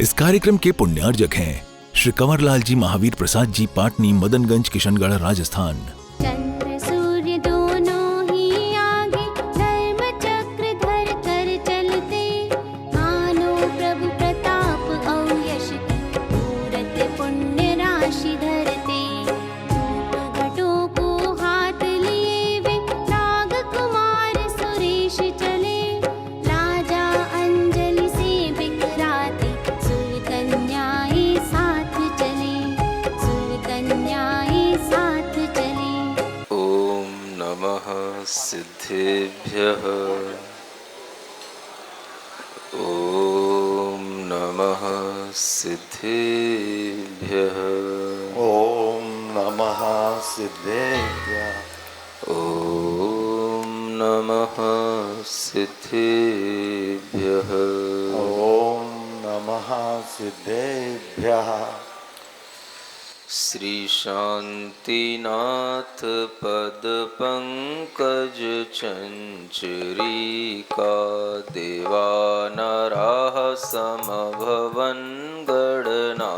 इस कार्यक्रम के पुण्यार्जक हैं श्री कंवरलाल जी महावीर प्रसाद जी, पाटनी, मदनगंज, किशनगढ़, राजस्थान। चंद्र सूर्य दोनों ही आगे धर्म चक्र धर कर चलते, मानो प्रभु प्रताप और यश मूरत पुण्य राशि धरते। धूप घटों को हाथ लिए वे नाग कुमार सुरेश चले, राजा अंजलि से बिखराते सुर कन्याएं साथ चले, सुर कन्याएं साथ चले। ओम नमः सिद्धेभ्यः। ओम नमः सिद्धेभ्यः। ओम नमः सिद्धेभ्यः। ओम नमः सिद्धेभ्यः। ओम नमः सिद्धेभ्यः। श्री शांतिनाथ पद पंकज चंचरीका, देवानराः समभवन गणना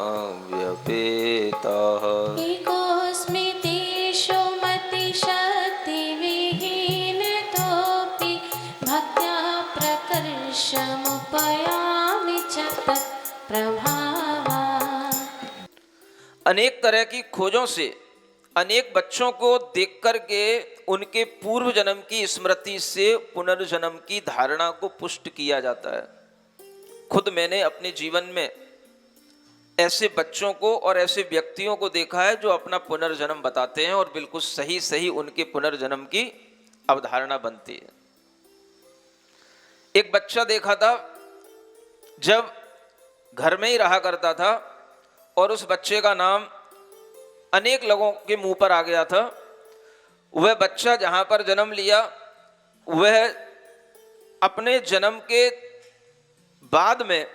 व्यपेताः। एकोऽस्मि तेषु मतिशक्तिविहीनतोऽपि, भक्त्या प्रकर्षमुपयामि च तत्प्रभावात्। अनेक तरह की खोजों से अनेक बच्चों को देख कर के उनके पूर्व जन्म की स्मृति से पुनर्जन्म की धारणा को पुष्ट किया जाता है। खुद मैंने अपने जीवन में ऐसे बच्चों को और ऐसे व्यक्तियों को देखा है जो अपना पुनर्जन्म बताते हैं और बिल्कुल सही सही उनके पुनर्जन्म की अवधारणा बनती है। एक बच्चा देखा था जब घर में ही रहा करता था और उस बच्चे का नाम अनेक लोगों के मुंह पर आ गया था। वह बच्चा जहां पर जन्म लिया, वह अपने जन्म के बाद में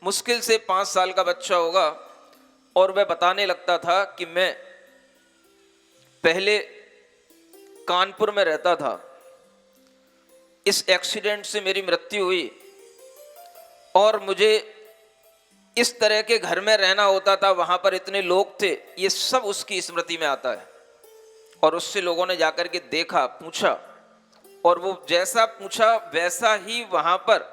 मुश्किल से 5 साल का बच्चा होगा और वह बताने लगता था कि मैं पहले कानपुर में रहता था, इस एक्सीडेंट से मेरी मृत्यु हुई और मुझे इस तरह के घर में रहना होता था, वहां पर इतने लोग थे। ये सब उसकी स्मृति में आता है। और उससे लोगों ने जाकर के देखा, पूछा, और वो जैसा पूछा वैसा ही वहां पर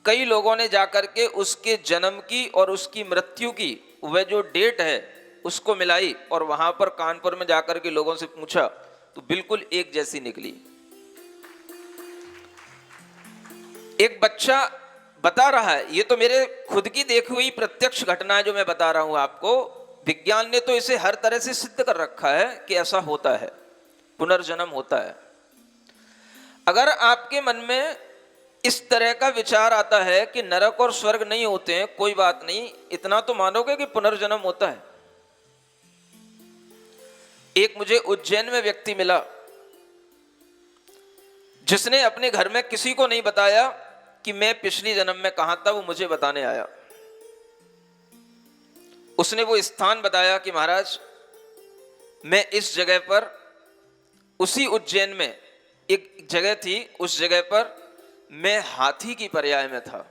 कई लोगों ने जाकर के उसके जन्म की और उसकी मृत्यु की वह जो डेट है उसको मिलाई और वहां पर कानपुर में जाकर के लोगों से पूछा तो बिल्कुल एक जैसी निकली। एक बच्चा बता रहा है, ये तो मेरे खुद की देखी हुई प्रत्यक्ष घटना है जो मैं बता रहा हूं आपको। विज्ञान ने तो इसे हर तरह से सिद्ध कर रखा है कि ऐसा होता है, पुनर्जन्म होता है। अगर आपके मन में इस तरह का विचार आता है कि नरक और स्वर्ग नहीं होते हैं, कोई बात नहीं, इतना तो मानोगे कि पुनर्जन्म होता है। एक मुझे उज्जैन में व्यक्ति मिला जिसने अपने घर में किसी को नहीं बताया कि मैं पिछली जन्म में कहां था, वो मुझे बताने आया। उसने वो स्थान बताया कि महाराज मैं इस जगह पर, उसी उज्जैन में एक जगह थी, उस जगह पर मैं हाथी की पर्याय में था।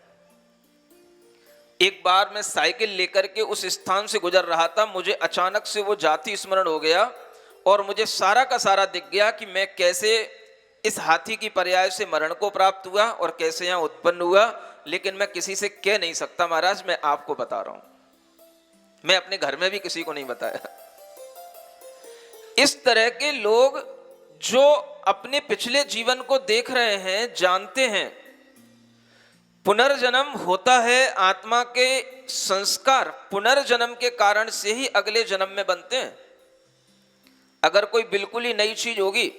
एक बार मैं साइकिल लेकर के उस स्थान से गुजर रहा था, मुझे अचानक से वो जाति स्मरण हो गया और मुझे सारा का सारा दिख गया कि मैं कैसे इस हाथी की पर्याय से मरण को प्राप्त हुआ और कैसे यहां उत्पन्न हुआ। लेकिन मैं किसी से कह नहीं सकता महाराज, मैं आपको बता रहा हूं। मैं अपने घर में भी किसी को नहीं बताया। इस तरह के लोग जो अपने पिछले जीवन को देख रहे हैं, जानते हैं पुनर्जन्म होता है, आत्मा के संस्कार पुनर्जन्म के कारण से ही अगले जन्म में बनते हैं। अगर कोई बिल्कुल ही नई चीज होगी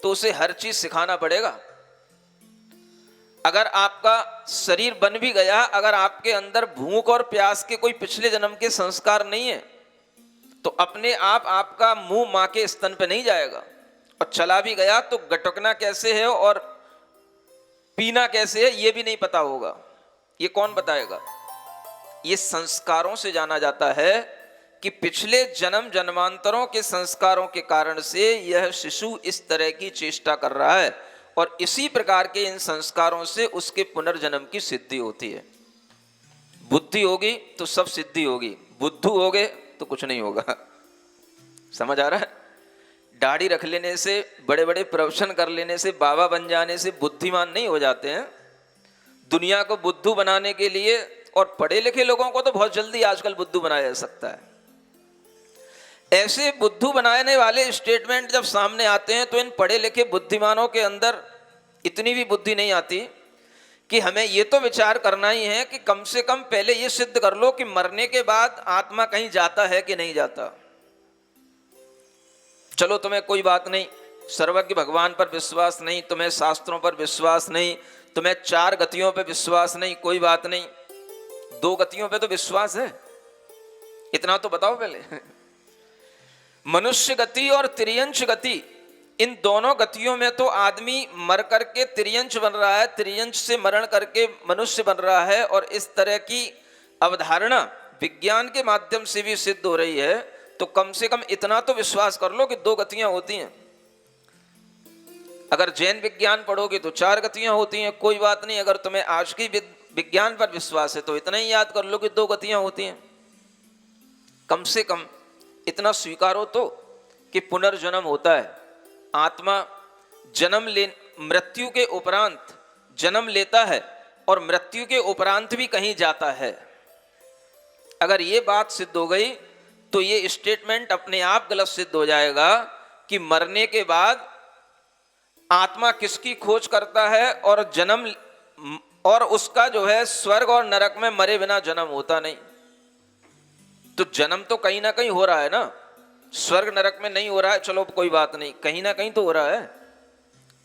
तो उसे हर चीज सिखाना पड़ेगा। अगर आपका शरीर बन भी गया, अगर आपके अंदर भूख और प्यास के कोई पिछले जन्म के संस्कार नहीं है तो अपने आप आपका मुंह मां के स्तन पे नहीं जाएगा, और चला भी गया तो गटकना कैसे है और पीना कैसे है ये भी नहीं पता होगा। ये कौन बताएगा? ये संस्कारों से जाना जाता है कि पिछले जन्म जन्मांतरों के संस्कारों के कारण से यह शिशु इस तरह की चेष्टा कर रहा है और इसी प्रकार के इन संस्कारों से उसके पुनर्जन्म की सिद्धि होती है। बुद्धि होगी तो सब सिद्धि होगी, बुद्धू होगे तो कुछ नहीं होगा। समझ आ रहा है? दाढ़ी रख लेने से, बड़े बड़े प्रोफेशन कर लेने से, बाबा बन जाने से बुद्धिमान नहीं हो जाते हैं। दुनिया को बुद्धू बनाने के लिए, और पढ़े लिखे लोगों को तो बहुत जल्दी आजकल बुद्धू बनाया जा सकता है। ऐसे बुद्धू बनाने वाले स्टेटमेंट जब सामने आते हैं तो इन पढ़े लिखे बुद्धिमानों के अंदर इतनी भी बुद्धि नहीं आती कि हमें ये तो विचार करना ही है कि कम से कम पहले ये सिद्ध कर लो कि मरने के बाद आत्मा कहीं जाता है कि नहीं जाता। चलो तुम्हें कोई बात नहीं, सर्वज्ञ भगवान पर विश्वास नहीं, तुम्हें शास्त्रों पर विश्वास नहीं, तुम्हें 4 गतियों पर विश्वास नहीं, कोई बात नहीं, 2 गतियों पे तो विश्वास है। इतना तो बताओ पहले। मनुष्य गति और तिर्यंश गति, इन दोनों गतियों में तो आदमी मर करके तिर्यंश बन रहा है, तिर्यंश से मरण करके मनुष्य बन रहा है, और इस तरह की अवधारणा विज्ञान के माध्यम से भी सिद्ध हो रही है। तो कम से कम इतना तो विश्वास कर लो कि 2 गतियां होती हैं। अगर जैन विज्ञान पढ़ोगे तो 4 गतियां होती हैं, कोई बात नहीं। अगर तुम्हें आज की विज्ञान पर विश्वास है तो इतना ही याद कर लो कि 2 गतियां होती हैं। कम से कम इतना स्वीकारो तो कि पुनर्जन्म होता है। आत्मा मृत्यु के उपरांत जन्म लेता है और मृत्यु के उपरांत भी कहीं जाता है। अगर ये बात सिद्ध हो गई तो ये स्टेटमेंट अपने आप गलत सिद्ध हो जाएगा कि मरने के बाद आत्मा किसकी खोज करता है, और जन्म, और उसका जो है स्वर्ग और नरक में मरे बिना जन्म होता नहीं। तो जन्म तो कहीं ना कहीं हो रहा है ना, स्वर्ग नरक में नहीं हो रहा है, चलो कोई बात नहीं, कहीं ना कहीं तो हो रहा है।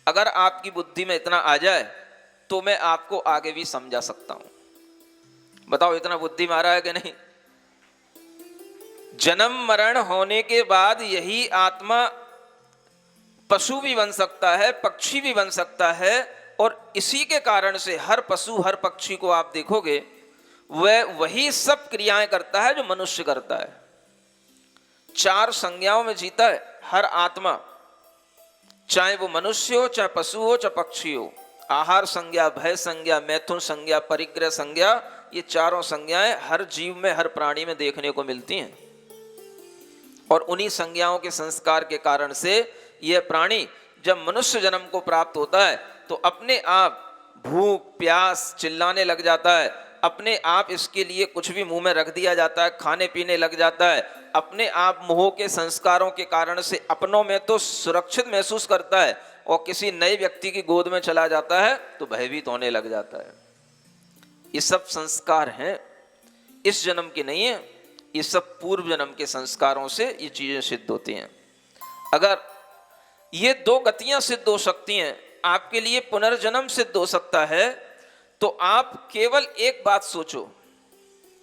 अगर आपकी बुद्धि में इतना आ जाए तो मैं आपको आगे भी समझा सकता हूं। बताओ इतना बुद्धि में आ रहा है कि नहीं? जन्म मरण होने के बाद यही आत्मा पशु भी बन सकता है, पक्षी भी बन सकता है, और इसी के कारण से हर पशु हर पक्षी को आप देखोगे वह वही सब क्रियाएं करता है जो मनुष्य करता है। 4 संज्ञाओं में जीता है हर आत्मा, चाहे वो मनुष्य हो, चाहे पशु हो, चाहे पक्षी हो। आहार संज्ञा, भय संज्ञा, मैथुन संज्ञा, परिग्रह संज्ञा, ये 4 संज्ञाएं हर जीव में, हर प्राणी में देखने को मिलती हैं। और उन्हीं संज्ञाओं के संस्कार के कारण से यह प्राणी जब मनुष्य जन्म को प्राप्त होता है तो अपने आप भूख प्यास चिल्लाने लग जाता है, अपने आप इसके लिए कुछ भी मुंह में रख दिया जाता है, खाने पीने लग जाता है, अपने आप मोह के संस्कारों के कारण से अपनों में तो सुरक्षित महसूस करता है, और किसी नए व्यक्ति की गोद में चला जाता है तो भयभीत होने लग जाता है। ये सब संस्कार हैं, इस जन्म के नहीं है, ये सब पूर्व जन्म के संस्कारों से ये चीजें सिद्ध होती हैं। अगर ये 2 गतियां सिद्ध हो सकती हैं, आपके लिए पुनर्जन्म सिद्ध हो सकता है, तो आप केवल एक बात सोचो,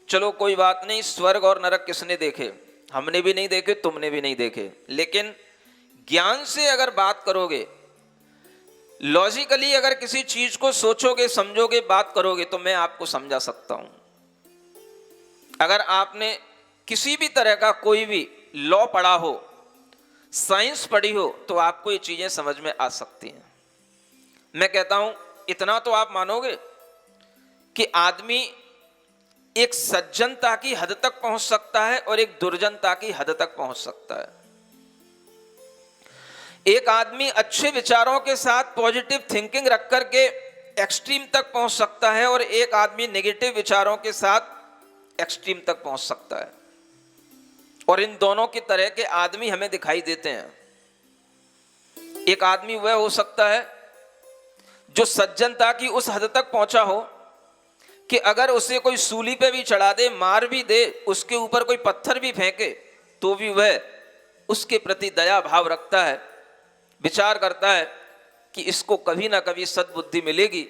चलो कोई बात नहीं, स्वर्ग और नरक किसने देखे? हमने भी नहीं देखे, तुमने भी नहीं देखे, लेकिन ज्ञान से अगर बात करोगे, लॉजिकली अगर किसी चीज को सोचोगे, समझोगे, बात करोगे, तो मैं आपको समझा सकता हूं। अगर आपने किसी भी तरह का कोई भी लॉ पढ़ा हो, साइंस पढ़ी हो, तो आपको ये चीजें समझ में आ सकती हैं। मैं कहता हूं इतना तो आप मानोगे कि आदमी एक सज्जनता की हद तक पहुंच सकता है और एक दुर्जनता की हद तक पहुंच सकता है। एक आदमी अच्छे विचारों के साथ पॉजिटिव थिंकिंग रख करके एक्सट्रीम तक पहुंच सकता है, और एक आदमी नेगेटिव विचारों के साथ एक्सट्रीम तक पहुंच सकता है। और इन दोनों की तरह के आदमी हमें दिखाई देते हैं। एक आदमी वह हो सकता है जो सज्जनता की उस हद तक पहुंचा हो कि अगर उसे कोई सूली पे भी चढ़ा दे, मार भी दे, उसके ऊपर कोई पत्थर भी फेंके, तो भी वह उसके प्रति दया भाव रखता है, विचार करता है कि इसको कभी ना कभी सद्बुद्धि मिलेगी,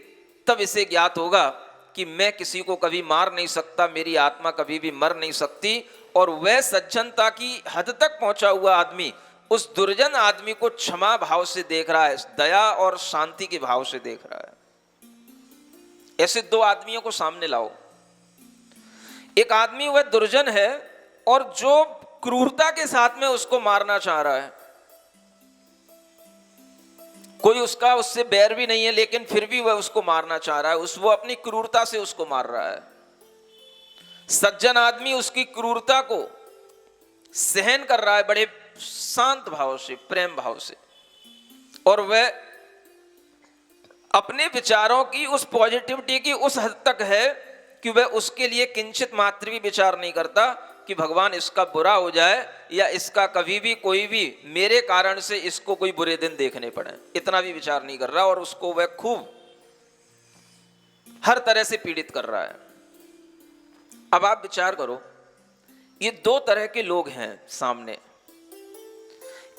तब इसे ज्ञात होगा कि मैं किसी को कभी मार नहीं सकता, मेरी आत्मा कभी भी मर नहीं सकती। और वह सज्जनता की हद तक पहुंचा हुआ आदमी उस दुर्जन आदमी को क्षमा भाव से देख रहा है, दया और शांति के भाव से देख रहा है। ऐसे 2 आदमियों को सामने लाओ। एक आदमी वह दुर्जन है और जो क्रूरता के साथ में उसको मारना चाह रहा है, कोई उससे बैर भी नहीं है, लेकिन फिर भी वह उसको मारना चाह रहा है, वो अपनी क्रूरता से उसको मार रहा है। सज्जन आदमी उसकी क्रूरता को सहन कर रहा है बड़े शांत भाव से, प्रेम भाव से, और वह अपने विचारों की उस पॉजिटिविटी की उस हद तक है कि वह उसके लिए किंचित मात्र भी विचार नहीं करता कि भगवान इसका बुरा हो जाए या इसका कभी भी कोई भी मेरे कारण से इसको कोई बुरे दिन देखने पड़े, इतना भी विचार नहीं कर रहा, और उसको वह खूब हर तरह से पीड़ित कर रहा है। अब आप विचार करो, ये दो तरह के लोग हैं सामने,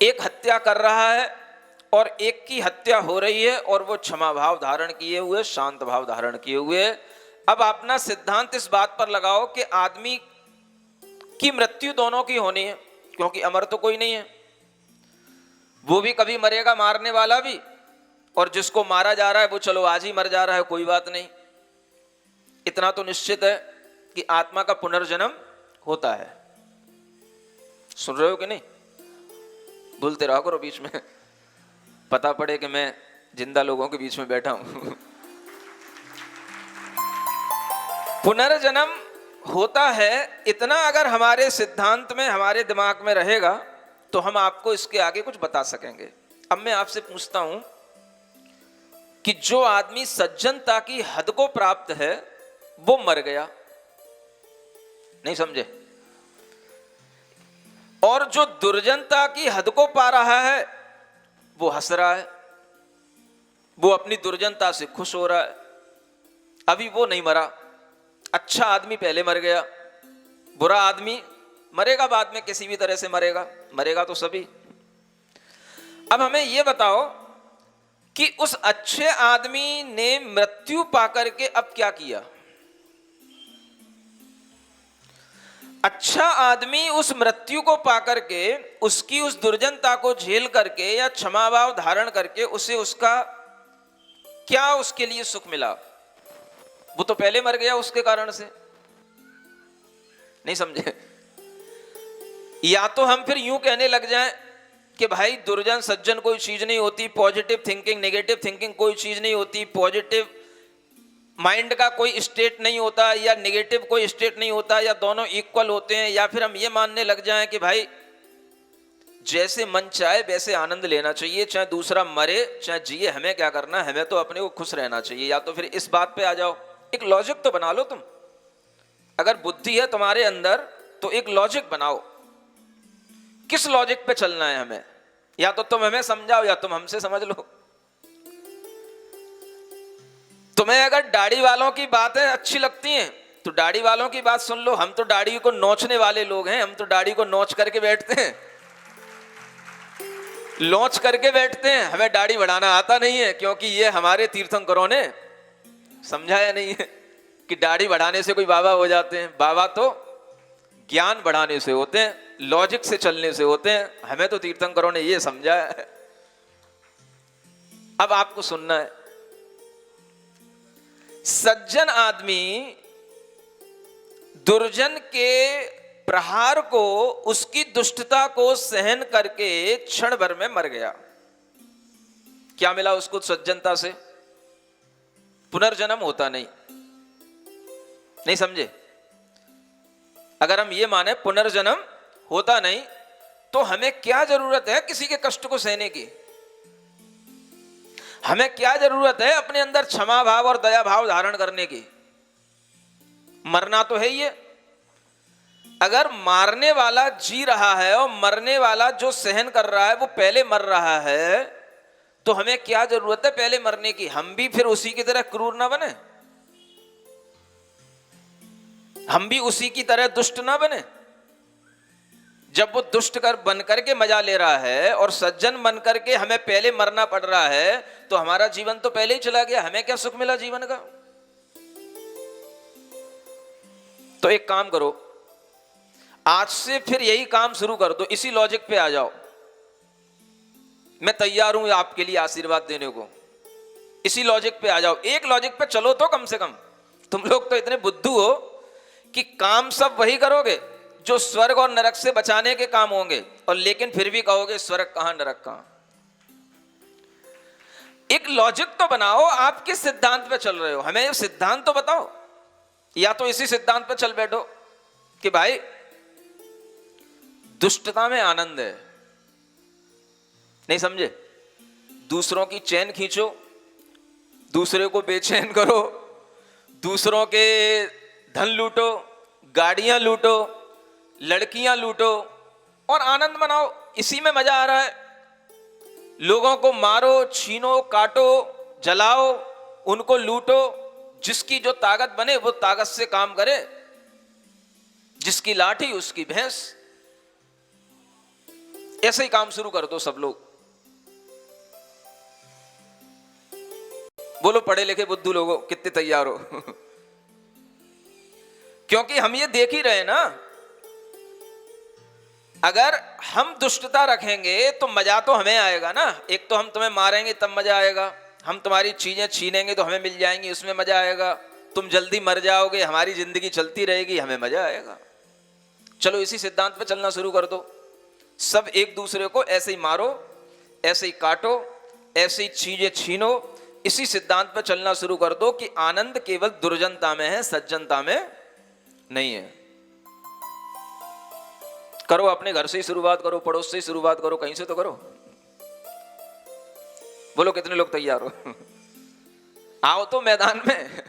एक हत्या कर रहा है और एक की हत्या हो रही है, और वो क्षमा भाव धारण किए हुए, शांत भाव धारण किए हुए। अब अपना सिद्धांत इस बात पर लगाओ कि आदमी की मृत्यु दोनों की होनी है, क्योंकि अमर तो कोई नहीं है, वो भी कभी मरेगा, मारने वाला भी, और जिसको मारा जा रहा है वो चलो आज ही मर जा रहा है, कोई बात नहीं। इतना तो निश्चित है कि आत्मा का पुनर्जन्म होता है। सुन रहे हो कि नहीं? बोलते रहो करो बीच में, पता पड़े कि मैं जिंदा लोगों के बीच में बैठा हूं। पुनर्जन्म होता है, इतना अगर हमारे सिद्धांत में, हमारे दिमाग में रहेगा तो हम आपको इसके आगे कुछ बता सकेंगे। अब मैं आपसे पूछता हूं कि जो आदमी सज्जनता की हद को प्राप्त है वो मर गया, नहीं समझे, और जो दुर्जनता की हद को पा रहा है वो हंस रहा है, वो अपनी दुर्जनता से खुश हो रहा है। अभी वो नहीं मरा, अच्छा आदमी पहले मर गया, बुरा आदमी मरेगा बाद में, किसी भी तरह से मरेगा, मरेगा तो सभी। अब हमें यह बताओ कि उस अच्छे आदमी ने मृत्यु पाकर के अब क्या किया? अच्छा आदमी उस मृत्यु को पाकर के, उसकी उस दुर्जनता को झेल करके या क्षमाभाव धारण करके उसे उसका क्या उसके लिए सुख मिला? वो तो पहले मर गया उसके कारण से, नहीं समझे? या तो हम फिर यूं कहने लग जाएं कि भाई दुर्जन सज्जन कोई चीज नहीं होती, पॉजिटिव थिंकिंग नेगेटिव थिंकिंग कोई चीज नहीं होती, पॉजिटिव माइंड का कोई स्टेट नहीं होता या नेगेटिव कोई स्टेट नहीं होता, या दोनों इक्वल होते हैं। या फिर हम ये मानने लग जाएं कि भाई जैसे मन चाहे वैसे आनंद लेना चाहिए, चाहे दूसरा मरे चाहे जिए, हमें क्या करना है, हमें तो अपने को खुश रहना चाहिए। या तो फिर इस बात पे आ जाओ, एक लॉजिक तो बना लो तुम, अगर बुद्धि है तुम्हारे अंदर तो एक लॉजिक बनाओ, किस लॉजिक पे चलना है हमें, या तो तुम हमें समझाओ या तुम हमसे समझ लो। तुम्हें अगर दाढ़ी वालों की बातें अच्छी लगती हैं तो दाढ़ी वालों की बात सुन लो, हम तो दाढ़ी को नोचने वाले लोग हैं, हम तो दाढ़ी को नोच करके बैठते हैं, लॉन्च करके बैठते हैं, हमें दाढ़ी बढ़ाना आता नहीं है, क्योंकि ये हमारे तीर्थंकरों ने समझाया नहीं है कि दाढ़ी बढ़ाने से कोई बाबा हो जाते हैं। बाबा तो ज्ञान बढ़ाने से होते हैं, लॉजिक से चलने से होते हैं, हमें तो तीर्थंकरों ने ये समझाया है। अब आपको सुनना है, सज्जन आदमी दुर्जन के प्रहार को, उसकी दुष्टता को सहन करके क्षण भर में मर गया। क्या मिला उसको सज्जनता से? पुनर्जन्म होता नहीं, नहीं समझे? अगर हम ये माने पुनर्जन्म होता नहीं तो हमें क्या जरूरत है किसी के कष्ट को सहने की? हमें क्या जरूरत है अपने अंदर क्षमा भाव और दया भाव धारण करने की? मरना तो है ही है। अगर मारने वाला जी रहा है और मरने वाला जो सहन कर रहा है वो पहले मर रहा है, तो हमें क्या जरूरत है पहले मरने की? हम भी फिर उसी की तरह क्रूर ना बने, हम भी उसी की तरह दुष्ट ना बने। जब वो दुष्ट कर बन करके मजा ले रहा है और सज्जन बन करके हमें पहले मरना पड़ रहा है, तो हमारा जीवन तो पहले ही चला गया, हमें क्या सुख मिला जीवन का? तो एक काम करो, आज से फिर यही काम शुरू कर दो, इसी लॉजिक पे आ जाओ। मैं तैयार हूं आपके लिए आशीर्वाद देने को, इसी लॉजिक पे आ जाओ, एक लॉजिक पे चलो तो कम से कम। तुम लोग तो इतने बुद्धू हो कि काम सब वही करोगे जो स्वर्ग और नरक से बचाने के काम होंगे, और लेकिन फिर भी कहोगे स्वर्ग कहां नरक कहां। एक लॉजिक तो बनाओ, आप किस सिद्धांत पे चल रहे हो, हमें सिद्धांत तो बताओ, या तो इसी सिद्धांत पे चल बैठो कि भाई दुष्टता में आनंद है। नहीं समझे? दूसरों की चैन खींचो, दूसरे को बेचैन करो, दूसरों के धन लूटो, गाड़ियां लूटो, लड़कियां लूटो और आनंद मनाओ, इसी में मजा आ रहा है। लोगों को मारो, छीनो, काटो, जलाओ, उनको लूटो, जिसकी जो ताकत बने वो ताकत से काम करे, जिसकी लाठी उसकी भैंस। ऐसे ही काम शुरू कर दो सब लोग। बोलो पढ़े लिखे बुद्धू लोगों, कितने तैयार हो? क्योंकि हम ये देख ही रहे ना, अगर हम दुष्टता रखेंगे तो मजा तो हमें आएगा ना। एक तो हम तुम्हें मारेंगे तब मजा आएगा, हम तुम्हारी चीजें छीनेंगे तो हमें मिल जाएंगी, उसमें मजा आएगा। तुम जल्दी मर जाओगे, हमारी जिंदगी चलती रहेगी, हमें मजा आएगा। चलो इसी सिद्धांत पे चलना शुरू कर दो। सब एक दूसरे को ऐसे ही मारो, ऐसे ही काटो, ऐसे ही चीजें छीनो। इसी सिद्धांत पे चलना शुरू कर दो कि आनंद केवल दुर्जनता में है, सज्जनता में नहीं है। करो, अपने घर से ही शुरुआत करो, पड़ोस से ही शुरुआत करो, कहीं से तो करो। बोलो कितने लोग तैयार हो? आओ तो मैदान में।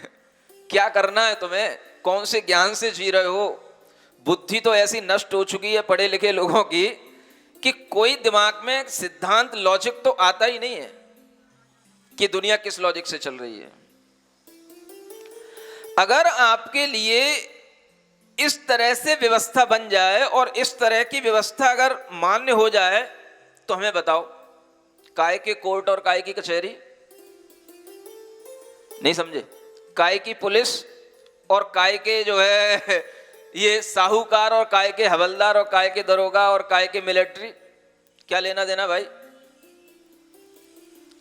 क्या करना है तुम्हें? कौन से ज्ञान से जी रहे हो? बुद्धि तो ऐसी नष्ट हो चुकी है पढ़े लिखे लोगों की कि कोई दिमाग में सिद्धांत, लॉजिक तो आता ही नहीं है कि दुनिया किस लॉजिक से चल रही है। अगर आपके लिए इस तरह से व्यवस्था बन जाए और इस तरह की व्यवस्था अगर मान्य हो जाए तो हमें बताओ, काय के कोर्ट और काय की कचहरी? नहीं समझे? काय की पुलिस और काय के जो है ये साहूकार और काय के हवलदार और काय के दरोगा और काय के मिलिट्री, क्या लेना देना भाई?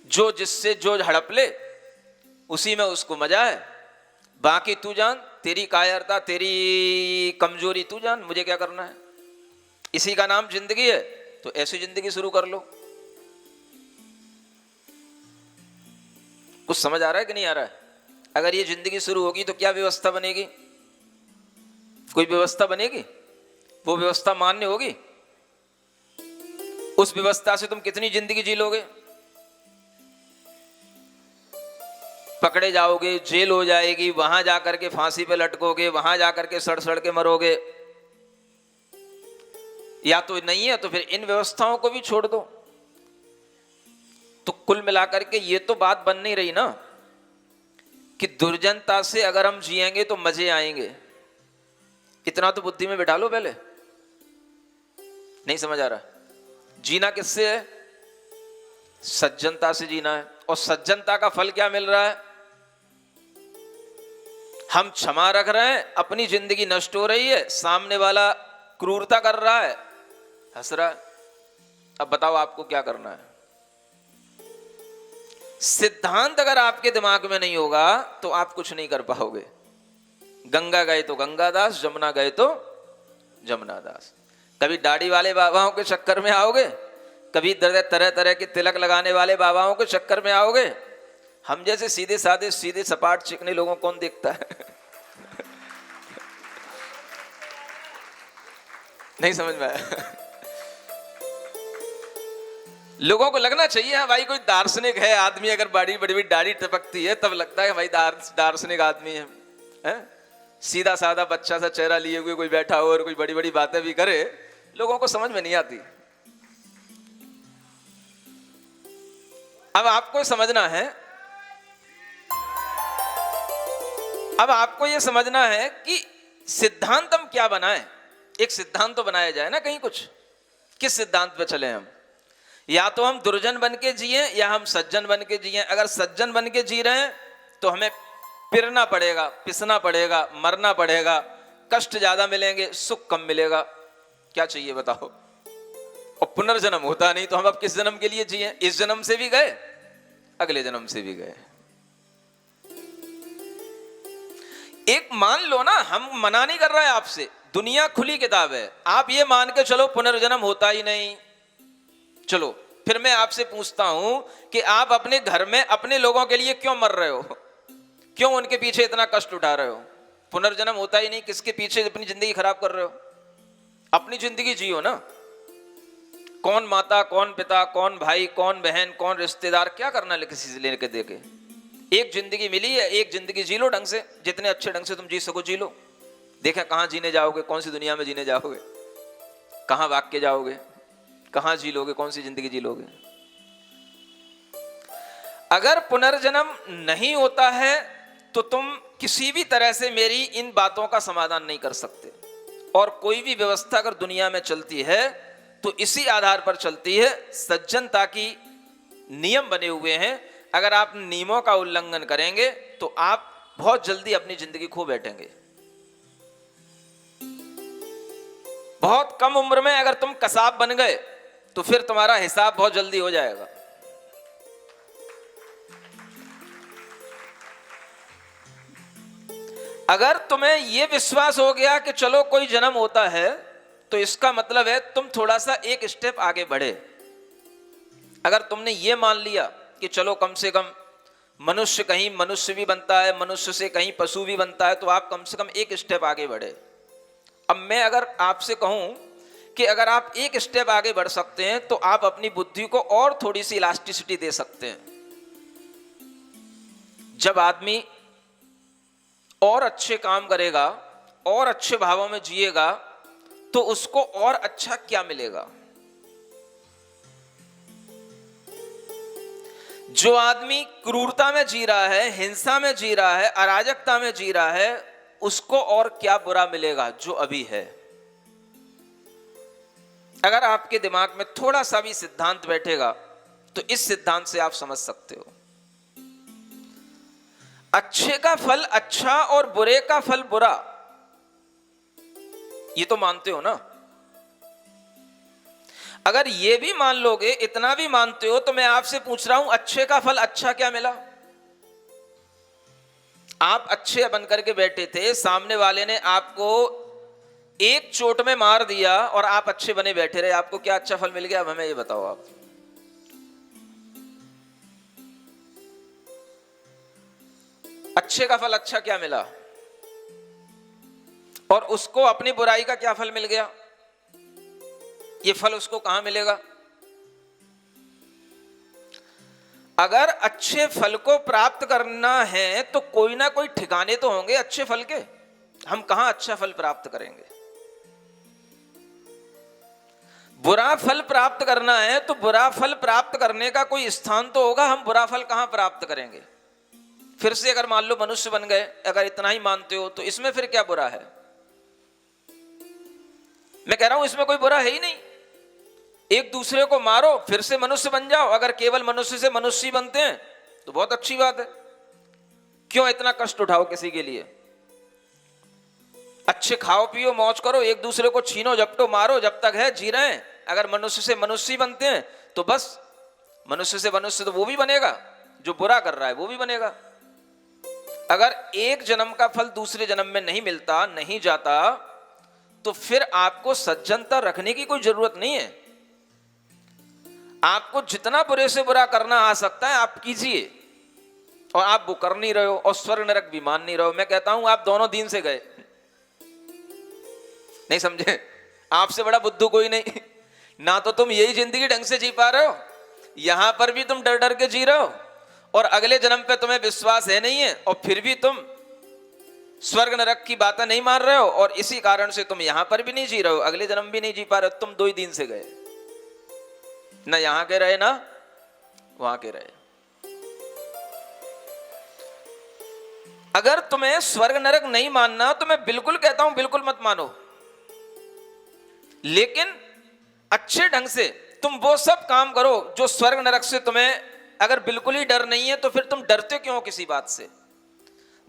जो जिससे जो हड़प ले उसी में उसको मजा है। बाकी तू जान, तेरी कायरता, तेरी कमजोरी तू जान, मुझे क्या करना है? इसी का नाम जिंदगी है, तो ऐसी जिंदगी शुरू कर लो। कुछ समझ आ रहा है कि नहीं आ रहा है? अगर ये जिंदगी शुरू होगी तो क्या व्यवस्था बनेगी? कोई व्यवस्था बनेगी? वो व्यवस्था मान्य होगी? उस व्यवस्था से तुम कितनी जिंदगी जी लोगे? पकड़े जाओगे, जेल हो जाएगी, वहां जाकर के फांसी पे लटकोगे, वहां जाकर के सड़ सड़ के मरोगे। या तो नहीं है तो फिर इन व्यवस्थाओं को भी छोड़ दो। तो कुल मिलाकर के ये तो बात बन नहीं रही ना कि दुर्जनता से अगर हम जिएंगे तो मजे आएंगे। इतना तो बुद्धि में बिठा लो पहले। नहीं समझ आ रहा? जीना किससे है? सज्जनता से जीना है। और सज्जनता का फल क्या मिल रहा है? हम क्षमा रख रहे हैं, अपनी जिंदगी नष्ट हो रही है, सामने वाला क्रूरता कर रहा है, हंस रहा है। अब बताओ आपको क्या करना है? सिद्धांत अगर आपके दिमाग में नहीं होगा तो आप कुछ नहीं कर पाओगे। गंगा गए तो गंगादास, जमुना गए तो जमुनादास। कभी दाढ़ी वाले बाबाओं के चक्कर में आओगे, कभी तरह तरह के तिलक लगाने वाले बाबाओं के चक्कर में आओगे। हम जैसे सीधे साधे, सीधे सपाट चिकने लोगों को कौन देखता है? नहीं समझ में आया? लोगों को लगना चाहिए हाँ भाई कोई दार्शनिक है आदमी। अगर बड़ी बड़ी दाढ़ी टपकती है तब लगता है भाई दार्शनिक आदमी है? सीधा साधा बच्चा सा चेहरा लिए हुए कोई बैठा हो और कोई बड़ी बड़ी बातें भी करे, लोगों को समझ में नहीं आती। अब आपको समझना है, अब आपको यह समझना है कि सिद्धांत हम क्या बनाएं। एक सिद्धांत तो बनाया जाए ना कहीं कुछ। किस सिद्धांत पे चले हम? या तो हम दुर्जन बन के जिए या हम सज्जन बन के जिए। अगर सज्जन बन के जी रहे हैं तो हमें पिरना पड़ेगा, पिसना पड़ेगा, मरना पड़ेगा, कष्ट ज्यादा मिलेंगे, सुख कम मिलेगा। क्या चाहिए बताओ? और पुनर्जन्म होता नहीं तो हम अब किस जन्म के लिए जिए? इस जन्म से भी गए, अगले जन्म से भी गए। एक मान लो ना, हम मना नहीं कर रहे हैं आपसे, दुनिया खुली किताब है। आप ये मान के चलो पुनर्जन्म होता ही नहीं। चलो फिर मैं आपसे पूछता हूं कि आप अपने घर में अपने लोगों के लिए क्यों मर रहे हो? क्यों उनके पीछे इतना कष्ट उठा रहे हो? पुनर्जन्म होता ही नहीं, किसके पीछे अपनी जिंदगी खराब कर रहे हो? अपनी जिंदगी जियो ना। कौन माता, कौन पिता, कौन भाई, कौन बहन, कौन रिश्तेदार, क्या करना किसी से लेके दे के? एक जिंदगी मिली है, एक जिंदगी जी लो ढंग से, जितने अच्छे ढंग से तुम जी सको जी लो। देखा कहां जीने जाओगे, कौन सी दुनिया में जीने जाओगे, कहां भाग के जाओगे, कहां जी लोगे, कौन सी जिंदगी जी लोगे? अगर पुनर्जन्म नहीं होता है तो तुम किसी भी तरह से मेरी इन बातों का समाधान नहीं कर सकते। और कोई भी व्यवस्था अगर दुनिया में चलती है तो इसी आधार पर चलती है, सज्जनता की नियम बने हुए हैं। अगर आप नियमों का उल्लंघन करेंगे तो आप बहुत जल्दी अपनी जिंदगी खो बैठेंगे। बहुत कम उम्र में अगर तुम कसाब बन गए तो फिर तुम्हारा हिसाब बहुत जल्दी हो जाएगा। अगर तुम्हें यह विश्वास हो गया कि चलो कोई जन्म होता है तो इसका मतलब है तुम थोड़ा सा एक स्टेप आगे बढ़े। अगर तुमने ये मान लिया कि चलो कम से कम मनुष्य कहीं मनुष्य भी बनता है, मनुष्य से कहीं पशु भी बनता है, तो आप कम से कम एक स्टेप आगे बढ़े। अब मैं अगर आपसे कहूं कि अगर आप एक स्टेप आगे बढ़ सकते हैं तो आप अपनी बुद्धि को और थोड़ी सी इलास्टिसिटी दे सकते हैं। जब आदमी और अच्छे काम करेगा और अच्छे भावों में जिएगा तो उसको और अच्छा क्या मिलेगा? जो आदमी क्रूरता में जी रहा है, हिंसा में जी रहा है, अराजकता में जी रहा है, उसको और क्या बुरा मिलेगा जो अभी है? अगर आपके दिमाग में थोड़ा सा भी सिद्धांत बैठेगा तो इस सिद्धांत से आप समझ सकते हो अच्छे का फल अच्छा और बुरे का फल बुरा। ये तो मानते हो ना? अगर ये भी मान लोगे, इतना भी मानते हो, तो मैं आपसे पूछ रहा हूं अच्छे का फल अच्छा क्या मिला? आप अच्छे बन करके बैठे थे, सामने वाले ने आपको एक चोट में मार दिया और आप अच्छे बने बैठे रहे, आपको क्या अच्छा फल मिल गया? अब हमें ये बताओ आप। अच्छे का फल अच्छा क्या मिला? और उसको अपनी बुराई का क्या फल मिल गया? ये फल उसको कहां मिलेगा? अगर अच्छे फल को प्राप्त करना है तो कोई ना कोई ठिकाने तो होंगे अच्छे फल के। हम कहां अच्छा फल प्राप्त करेंगे? बुरा फल प्राप्त करना है तो बुरा फल प्राप्त करने का कोई स्थान तो होगा। हम बुरा फल कहां प्राप्त करेंगे? फिर से अगर मान लो मनुष्य बन गए, अगर इतना ही मानते हो तो इसमें फिर क्या बुरा है? मैं कह रहा हूं इसमें कोई बुरा है ही नहीं। एक दूसरे को मारो, फिर से मनुष्य बन जाओ। अगर केवल मनुष्य से मनुष्य बनते हैं तो बहुत अच्छी बात है। क्यों इतना कष्ट उठाओ किसी के लिए? अच्छे खाओ पियो मौज करो, एक दूसरे को छीनो झपटो मारो, जब तक है जी रहे हैं। अगर मनुष्य से मनुष्य बनते हैं तो बस मनुष्य से मनुष्य तो वो भी बनेगा, जो बुरा कर रहा है वो भी बनेगा। अगर एक जन्म का फल दूसरे जन्म में नहीं मिलता, नहीं जाता, तो फिर आपको सज्जनता रखने की कोई जरूरत नहीं है। आपको जितना बुरे से बुरा करना आ सकता है आप कीजिए, और आप वो कर नहीं रहे हो और स्वर्ग नरक भी मान नहीं रहे हो। मैं कहता हूं आप दोनों दीन से गए। नहीं समझे? आपसे बड़ा बुद्धू कोई नहीं। ना तो तुम यही जिंदगी ढंग से जी पा रहे हो, यहां पर भी तुम डर डर के जी रहे हो, और अगले जन्म पे तुम्हें विश्वास है नहीं है, और फिर भी तुम स्वर्ग नरक की बातें नहीं मान रहे हो, और इसी कारण से तुम यहां पर भी नहीं जी रहे हो, अगले जन्म भी नहीं जी पा रहे हो। तुम दो ही दिन से गए, ना यहां के रहे ना वहां के रहे। अगर तुम्हें स्वर्ग नरक नहीं मानना तो मैं बिल्कुल कहता हूं बिल्कुल मत मानो, लेकिन अच्छे ढंग से तुम वो सब काम करो जो स्वर्ग नरक से तुम्हें अगर बिल्कुल ही डर नहीं है तो फिर तुम डरते क्यों किसी बात से?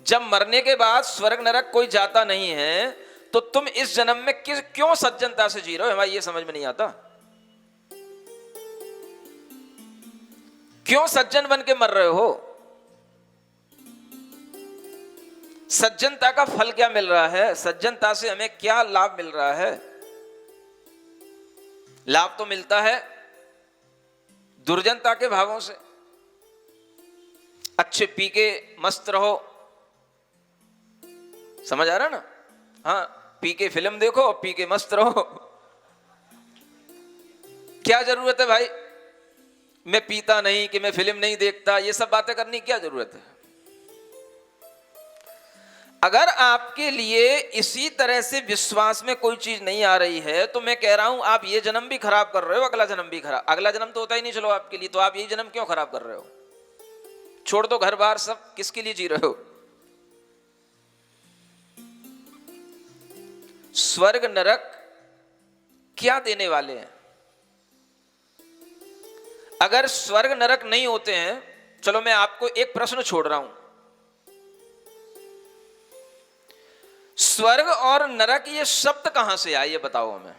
जब मरने के बाद स्वर्ग नरक कोई जाता नहीं है तो तुम इस जन्म में क्यों सज्जनता से जी रहे हो? हमारी ये समझ में नहीं आता। क्यों सज्जन बन के मर रहे हो? सज्जनता का फल क्या मिल रहा है? सज्जनता से हमें क्या लाभ मिल रहा है? लाभ तो मिलता है दुर्जनता के भावों से। अच्छे पी के मस्त रहो, समझ आ रहा ना? हाँ, पी के फिल्म देखो और पी के मस्त रहो। क्या जरूरत है भाई, मैं पीता नहीं कि मैं फिल्म नहीं देखता, ये सब बातें करनी क्या जरूरत है? अगर आपके लिए इसी तरह से विश्वास में कोई चीज नहीं आ रही है तो मैं कह रहा हूं आप ये जन्म भी खराब कर रहे हो, अगला जन्म भी खराब। अगला जन्म तो होता ही नहीं चलो आपके लिए, तो आप यही जन्म क्यों खराब कर रहे हो? छोड़ दो घर बार सब, किसके लिए जी रहे हो? स्वर्ग नरक क्या देने वाले हैं? अगर स्वर्ग नरक नहीं होते हैं, चलो मैं आपको एक प्रश्न छोड़ रहा हूं, स्वर्ग और नरक ये शब्द कहां से आए, ये बताओ हमें।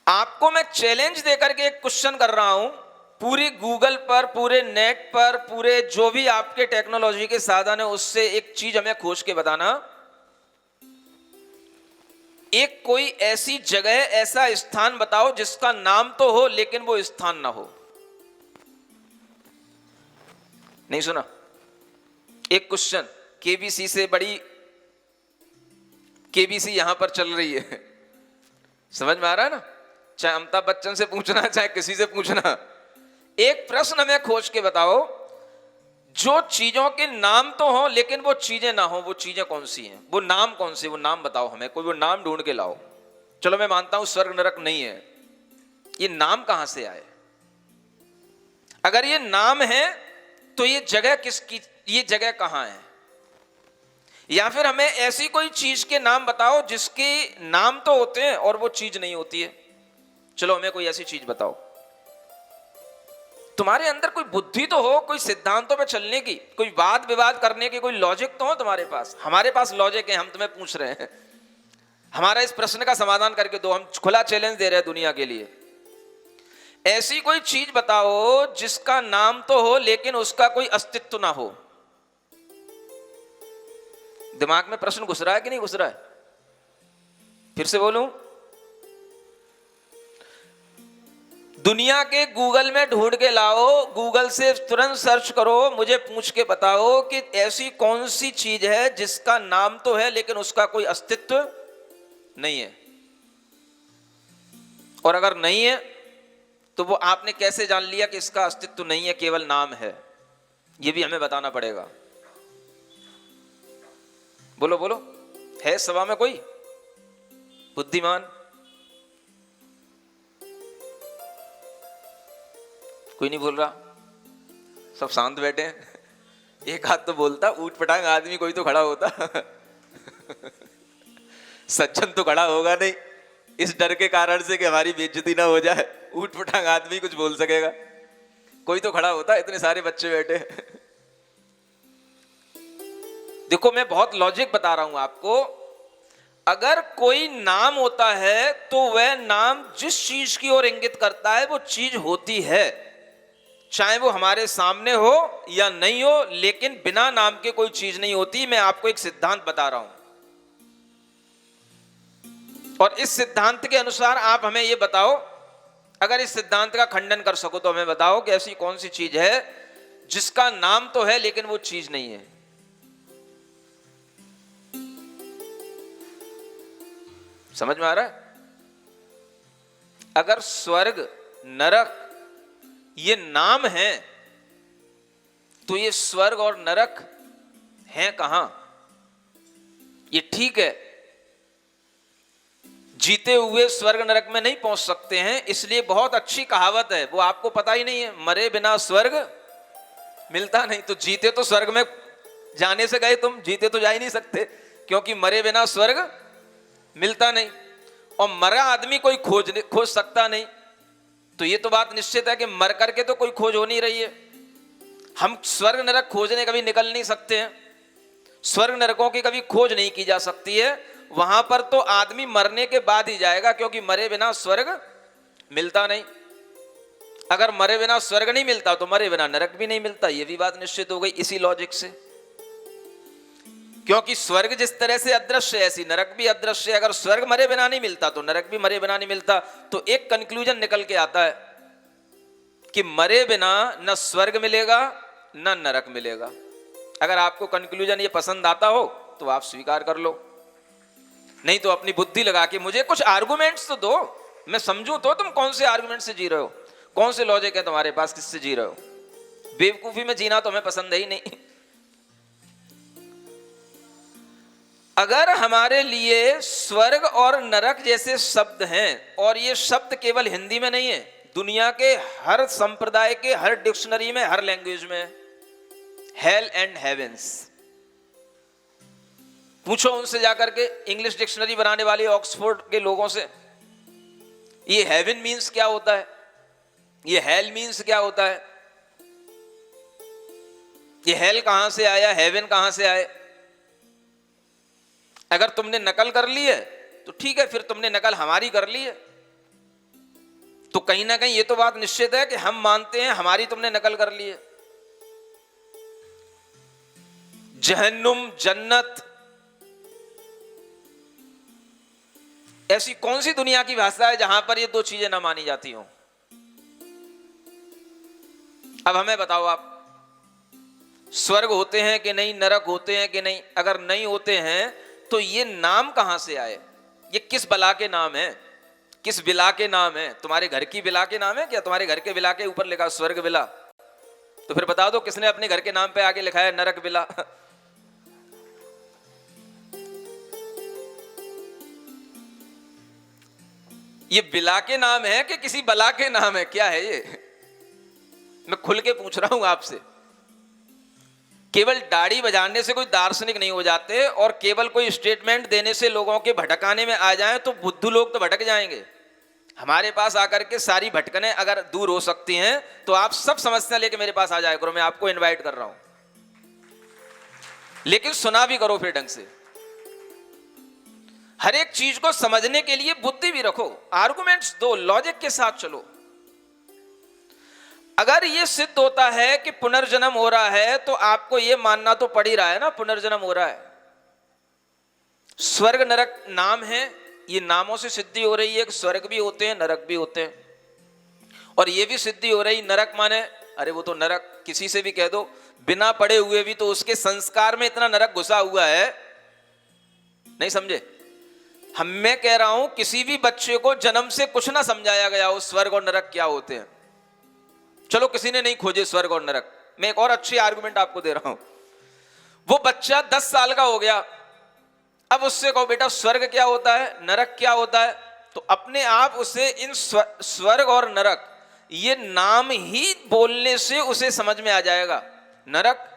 आपको मैं चैलेंज देकर के एक क्वेश्चन कर रहा हूं, पूरी गूगल पर, पूरे नेट पर, पूरे जो भी आपके टेक्नोलॉजी के साधन है उससे एक चीज हमें खोज के बताना, एक कोई ऐसी जगह, ऐसा स्थान बताओ जिसका नाम तो हो लेकिन वो स्थान ना हो। नहीं सुना? एक क्वेश्चन, केबीसी से बड़ी केबीसी यहां पर चल रही है, समझ में आ रहा है ना? चाहे अमिताभ बच्चन से पूछना, चाहे किसी से पूछना, एक प्रश्न हमें खोज के बताओ जो चीजों के नाम तो हो लेकिन वो चीजें ना हो, वो चीजें कौन सी हैं, वो नाम कौन से, वो नाम बताओ हमें, कोई वो नाम ढूंढ के लाओ। चलो मैं मानता हूं स्वर्ग नरक नहीं है, ये नाम कहां से आए? अगर ये नाम है तो ये जगह किसकी, ये जगह कहां है? या फिर हमें ऐसी कोई चीज के नाम बताओ जिसके नाम तो होते हैं और वो चीज नहीं होती है। चलो हमें कोई ऐसी चीज बताओ, तुम्हारे अंदर कोई बुद्धि तो हो, कोई सिद्धांतों पे चलने की, कोई वाद विवाद करने की कोई लॉजिक तो हो तुम्हारे पास। हमारे पास लॉजिक है, हम तुम्हें पूछ रहे हैं, हमारा इस प्रश्न का समाधान करके दो, हम खुला चैलेंज दे रहे हैं दुनिया के लिए। ऐसी कोई चीज बताओ जिसका नाम तो हो लेकिन उसका कोई अस्तित्व ना हो। दिमाग में प्रश्न घुस रहा है कि नहीं घुस रहा है? फिर से बोलूं, दुनिया के गूगल में ढूंढ के लाओ, गूगल से तुरंत सर्च करो, मुझे पूछ के बताओ कि ऐसी कौन सी चीज है जिसका नाम तो है लेकिन उसका कोई अस्तित्व नहीं है। और अगर नहीं है तो वो आपने कैसे जान लिया कि इसका अस्तित्व नहीं है, केवल नाम है? ये भी हमें बताना पड़ेगा। बोलो बोलो, है सभा में कोई बुद्धिमान? कोई नहीं बोल रहा, सब शांत बैठे हैं। एक हाथ तो बोलता, ऊट पटांग आदमी कोई तो खड़ा होता। सज्जन तो खड़ा होगा नहीं, इस डर के कारण से कि हमारी बेइज्जती ना हो जाए, ऊट पटांग आदमी कुछ बोल सकेगा, कोई तो खड़ा होता। इतने सारे बच्चे बैठे। देखो मैं बहुत लॉजिक बता रहा हूं आपको, अगर कोई नाम होता है तो वह नाम जिस चीज की ओर इंगित करता है वो चीज होती है, चाहे वो हमारे सामने हो या नहीं हो, लेकिन बिना नाम के कोई चीज नहीं होती। मैं आपको एक सिद्धांत बता रहा हूं और इस सिद्धांत के अनुसार आप हमें यह बताओ, अगर इस सिद्धांत का खंडन कर सको तो हमें बताओ कि ऐसी कौन सी चीज है जिसका नाम तो है लेकिन वो चीज नहीं है। समझ में आ रहा है? अगर स्वर्ग नरक ये नाम है तो ये स्वर्ग और नरक हैं कहां? ये ठीक है, जीते हुए स्वर्ग नरक में नहीं पहुंच सकते हैं, इसलिए बहुत अच्छी कहावत है, वो आपको पता ही नहीं है, मरे बिना स्वर्ग मिलता नहीं। तो जीते तो स्वर्ग में जाने से गए, तुम जीते तो जा ही नहीं सकते, क्योंकि मरे बिना स्वर्ग मिलता नहीं, और मरा आदमी कोई खोज सकता नहीं। तो ये तो बात निश्चित है कि मर करके तो कोई खोज हो नहीं रही है। हम स्वर्ग नरक खोजने कभी निकल नहीं सकते हैं, स्वर्ग नरकों की कभी खोज नहीं की जा सकती है, वहां पर तो आदमी मरने के बाद ही जाएगा, क्योंकि मरे बिना स्वर्ग मिलता नहीं। अगर मरे बिना स्वर्ग नहीं मिलता तो मरे बिना नरक भी नहीं मिलता, ये भी बात निश्चित हो गई इसी लॉजिक से। क्योंकि स्वर्ग जिस तरह से अदृश्य है ऐसी नरक भी अदृश्य है। अगर स्वर्ग मरे बिना नहीं मिलता तो नरक भी मरे बिना नहीं मिलता। तो एक कंक्लूजन निकल के आता है कि मरे बिना न स्वर्ग मिलेगा न नरक मिलेगा। अगर आपको कंक्लूजन ये पसंद आता हो तो आप स्वीकार कर लो, नहीं तो अपनी बुद्धि लगा के मुझे कुछ आर्गुमेंट्स तो दो, मैं समझूं तो तुम कौन से आर्गुमेंट से जी रहे हो, कौन से लॉजिक है तुम्हारे पास, किससे जी रहे हो। बेवकूफी में जीना तो हमें पसंद है ही नहीं। अगर हमारे लिए स्वर्ग और नरक जैसे शब्द हैं, और ये शब्द केवल हिंदी में नहीं है, दुनिया के हर संप्रदाय के हर डिक्शनरी में, हर लैंग्वेज में, हेल एंड हेवेंस, पूछो उनसे जाकर के, इंग्लिश डिक्शनरी बनाने वाले ऑक्सफोर्ड के लोगों से, ये हेवन मीन्स क्या होता है, ये हेल मीन्स क्या होता है, ये हेल कहां से आया, हेवन कहां से आए। अगर तुमने नकल कर ली है तो ठीक है, फिर तुमने नकल हमारी कर ली है, तो कहीं ना कहीं ये तो बात निश्चित है कि हम मानते हैं हमारी तुमने नकल कर ली है। जहन्नुम, जन्नत, ऐसी कौन सी दुनिया की भाषा है जहां पर ये दो चीजें ना मानी जाती हो। अब हमें बताओ, आप स्वर्ग होते हैं कि नहीं, नरक होते हैं कि नहीं। अगर नहीं होते हैं तो ये नाम कहां से आए, ये किस बला के नाम है, किस बिला के नाम है। तुम्हारे घर की बिला के नाम है क्या, तुम्हारे घर के बिला के ऊपर लिखा स्वर्ग बिला, तो फिर बता दो किसने अपने घर के नाम पे आगे लिखा है नरक बिला। ये बिला के नाम है कि किसी बला के नाम है, क्या है ये, मैं खुल के पूछ रहा हूं आपसे। केवल दाढ़ी बजाने से कोई दार्शनिक नहीं हो जाते, और केवल कोई स्टेटमेंट देने से लोगों के भटकाने में आ जाएं तो बुद्धू लोग तो भटक जाएंगे। हमारे पास आकर के सारी भटकने अगर दूर हो सकती हैं तो आप सब समस्या लेके मेरे पास आ जाया करो, मैं आपको इनवाइट कर रहा हूं, लेकिन सुना भी करो फिर ढंग से। हर एक चीज को समझने के लिए बुद्धि भी रखो, आर्गुमेंट्स दो, लॉजिक के साथ चलो। अगर ये सिद्ध होता है कि पुनर्जन्म हो रहा है तो आपको ये मानना तो पड़ ही रहा है ना, पुनर्जन्म हो रहा है। स्वर्ग नरक नाम है, ये नामों से सिद्धि हो रही है कि स्वर्ग भी होते हैं, नरक भी होते हैं। और ये भी सिद्धि हो रही, नरक माने अरे वो तो नरक, किसी से भी कह दो बिना पढ़े हुए भी, तो उसके संस्कार में इतना नरक घुसा हुआ है, नहीं समझे। मैं कह रहा हूं किसी भी बच्चे को जन्म से कुछ ना समझाया गया हो स्वर्ग और नरक क्या होते हैं। चलो किसी ने नहीं खोजे स्वर्ग और नरक, मैं एक और अच्छी आर्गुमेंट आपको दे रहा हूं। वो बच्चा 10 साल का हो गया, अब उससे कहो बेटा स्वर्ग क्या होता है, नरक क्या होता है, तो अपने आप उसे इन स्वर्ग और नरक ये नाम ही बोलने से उसे समझ में आ जाएगा। नरक,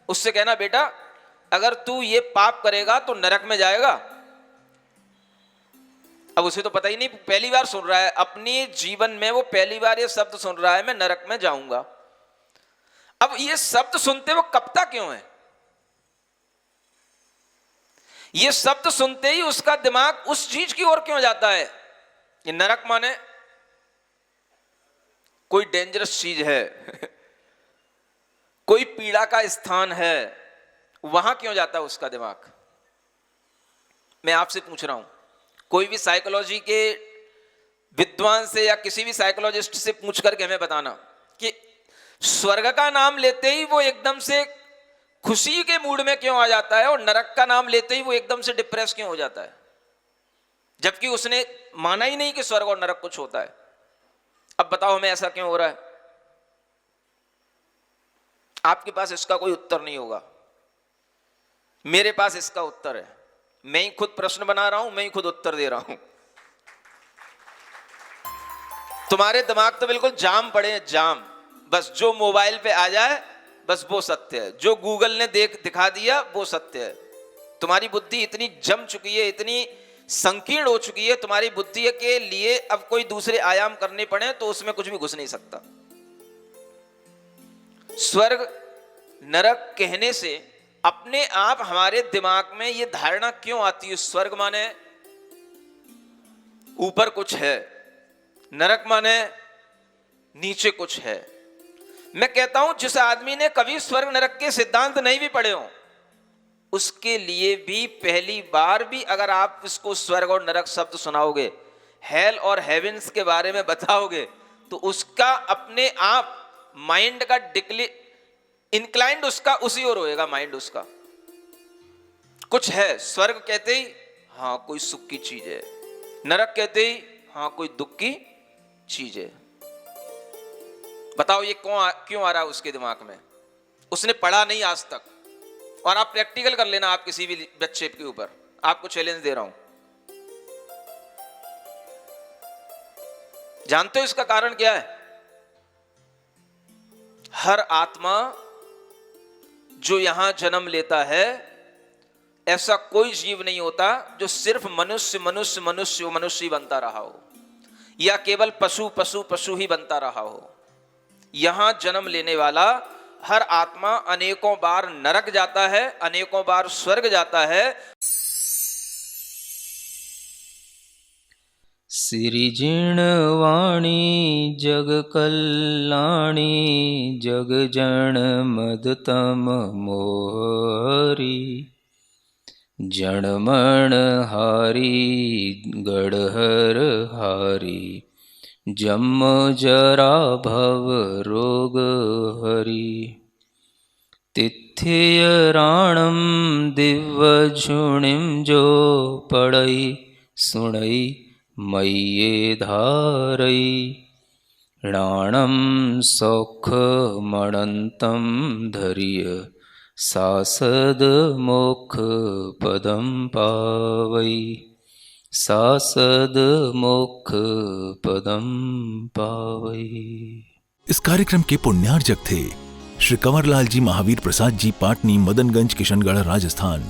उससे कहना बेटा अगर तू ये पाप करेगा तो नरक में जाएगा। अब उसे तो पता ही नहीं, पहली बार सुन रहा है अपने जीवन में, वो पहली बार ये शब्द सुन रहा है मैं नरक में जाऊंगा। अब ये शब्द सुनते वो कपता क्यों है, ये शब्द सुनते ही उसका दिमाग उस चीज की ओर क्यों जाता है। ये नरक माने कोई डेंजरस चीज है, कोई पीड़ा का स्थान है, वहां क्यों जाता है उसका दिमाग। मैं आपसे पूछ रहा हूं, कोई भी साइकोलॉजी के विद्वान से या किसी भी साइकोलॉजिस्ट से पूछ करके हमें बताना कि स्वर्ग का नाम लेते ही वो एकदम से खुशी के मूड में क्यों आ जाता है, और नरक का नाम लेते ही वो एकदम से डिप्रेस क्यों हो जाता है, जबकि उसने माना ही नहीं कि स्वर्ग और नरक कुछ होता है। अब बताओ हमें ऐसा क्यों हो रहा है। आपके पास इसका कोई उत्तर नहीं होगा, मेरे पास इसका उत्तर है। मैं ही खुद प्रश्न बना रहा हूं, मैं ही खुद उत्तर दे रहा हूं। तुम्हारे दिमाग तो बिल्कुल जाम पड़े हैं, जाम। बस जो मोबाइल पे आ जाए बस वो सत्य है, जो गूगल ने दिखा दिया वो सत्य है। तुम्हारी बुद्धि इतनी जम चुकी है, इतनी संकीर्ण हो चुकी है, तुम्हारी बुद्धि के लिए अब कोई दूसरे आयाम करने पड़े तो उसमें कुछ भी घुस नहीं सकता। स्वर्ग नरक कहने से अपने आप हमारे दिमाग में ये धारणा क्यों आती है, स्वर्ग माने ऊपर कुछ है, नरक माने नीचे कुछ है। मैं कहता हूं जिस आदमी ने कभी स्वर्ग नरक के सिद्धांत नहीं भी पढ़े हो, उसके लिए भी पहली बार भी अगर आप इसको स्वर्ग और नरक शब्द सुनाओगे, हेल और हेवेंस के बारे में बताओगे, तो उसका अपने आप माइंड का इंक्लाइंड उसका उसी ओर होएगा माइंड उसका। कुछ है, स्वर्ग कहते ही हाँ कोई सुख की चीज है, नरक कहते ही हाँ कोई दुख की चीज है। बताओ ये क्यों आ रहा है उसके दिमाग में? उसने पढ़ा नहीं आज तक। और आप प्रैक्टिकल कर लेना, आप किसी भी बच्चे के ऊपर, आपको चैलेंज दे रहा हूं। जानते हो इसका कारण क्या है? हर आत्मा जो यहां जन्म लेता है, ऐसा कोई जीव नहीं होता जो सिर्फ मनुष्य मनुष्य मनुष्य मनुष्य ही बनता रहा हो, या केवल पशु पशु पशु ही बनता रहा हो। यहां जन्म लेने वाला हर आत्मा अनेकों बार नरक जाता है, अनेकों बार स्वर्ग जाता है। सिरिजिण वाणी जग कल्याणी जग जन मदतम मोहरी जणमण हारी गढ़हर हारी जम जरा भव रोग हरि तिथ्य राणम दिव्य झुणिम जो पड़ई सुणई मय्ये धारई राणम सौख मणंतम धर्य सासद मोक्ष पदम पावई सासद मोक्ष पदम पावई। इस कार्यक्रम के पुण्यार्जक थे श्री कंवरलाल जी महावीर प्रसाद जी, पाटनी, मदनगंज, किशनगढ़, राजस्थान।